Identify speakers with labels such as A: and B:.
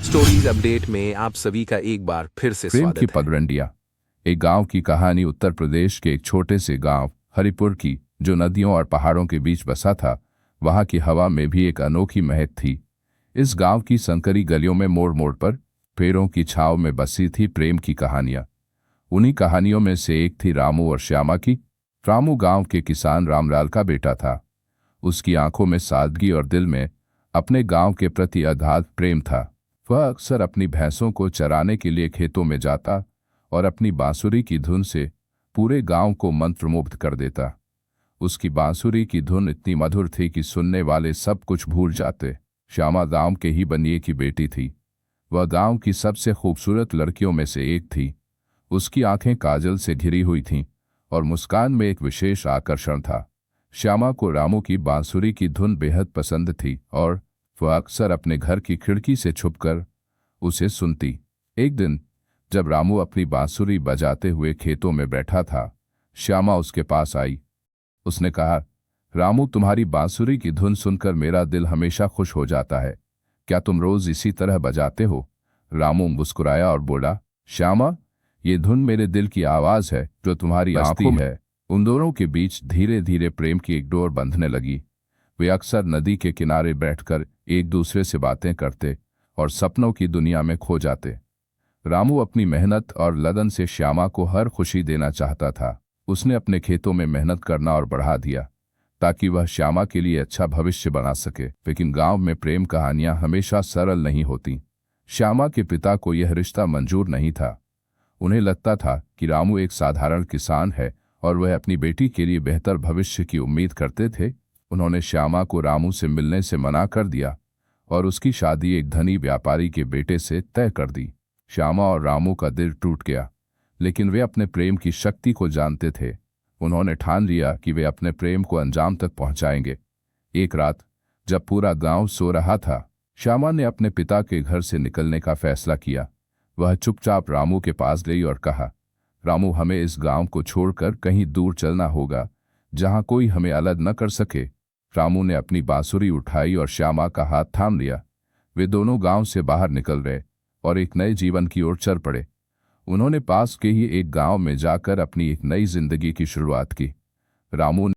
A: Stories update में आप सभी का एक बार फिर से
B: प्रेम
A: स्वागत
B: की
A: है।
B: पगडंडियां। एक गांव की कहानी। उत्तर प्रदेश के एक छोटे से गांव हरिपुर की, जो नदियों और पहाड़ों के बीच बसा था। वहां की हवा में भी एक अनोखी महक थी। इस गांव की संकरी गलियों में मोड़ मोड़ पर पेड़ों की छांव में बसी थी प्रेम की कहानियां। उन्हीं कहानियों में से एक थी रामू और श्यामा की। रामू गांव के किसान रामलाल का बेटा था। उसकी आंखों में सादगी और दिल में अपने गांव के प्रति अगाध प्रेम था। वह अक्सर अपनी भैंसों को चराने के लिए खेतों में जाता और अपनी बांसुरी की धुन से पूरे गांव को मंत्रमुग्ध कर देता। उसकी बांसुरी की धुन इतनी मधुर थी कि सुनने वाले सब कुछ भूल जाते। श्यामा गांव के ही बनिए की बेटी थी। वह गांव की सबसे खूबसूरत लड़कियों में से एक थी। उसकी आंखें काजल से घिरी हुई थीं और मुस्कान में एक विशेष आकर्षण था। श्यामा को रामू की बांसुरी की धुन बेहद पसंद थी और वह अक्सर अपने घर की खिड़की से छुपकर उसे सुनती। एक दिन जब रामू अपनी बांसुरी बजाते हुए खेतों में बैठा था, श्यामा उसके पास आई। उसने कहा, रामू, तुम्हारी बांसुरी की धुन सुनकर मेरा दिल हमेशा खुश हो जाता है। क्या तुम रोज इसी तरह बजाते हो? रामू मुस्कुराया और बोला, श्यामा, ये धुन मेरे दिल की आवाज है जो तुम्हारी आंखों में है। उन दोनों के बीच धीरे धीरे प्रेम की एक डोर बंधने लगी। वे अक्सर नदी के किनारे बैठकर एक दूसरे से बातें करते और सपनों की दुनिया में खो जाते। रामू अपनी मेहनत और लगन से श्यामा को हर खुशी देना चाहता था। उसने अपने खेतों में मेहनत करना और बढ़ा दिया ताकि वह श्यामा के लिए अच्छा भविष्य बना सके। लेकिन गांव में प्रेम कहानियां हमेशा सरल नहीं होती। श्यामा के पिता को यह रिश्ता मंजूर नहीं था। उन्हें लगता था कि रामू एक साधारण किसान है और वह अपनी बेटी के लिए बेहतर भविष्य की उम्मीद करते थे। उन्होंने श्यामा को रामू से मिलने से मना कर दिया और उसकी शादी एक धनी व्यापारी के बेटे से तय कर दी। श्यामा और रामू का दिल टूट गया, लेकिन वे अपने प्रेम की शक्ति को जानते थे। उन्होंने ठान लिया कि वे अपने प्रेम को अंजाम तक पहुंचाएंगे। एक रात जब पूरा गांव सो रहा था, श्यामा ने अपने पिता के घर से निकलने का फैसला किया। वह चुपचाप रामू के पास गई और कहा, रामू, हमें इस गांव को छोड़कर कहीं दूर चलना होगा जहां कोई हमें अलग न कर सके। रामू ने अपनी बांसुरी उठाई और श्यामा का हाथ थाम लिया। वे दोनों गांव से बाहर निकल गए और एक नए जीवन की ओर चल पड़े। उन्होंने पास के ही एक गांव में जाकर अपनी एक नई जिंदगी की शुरुआत की। रामू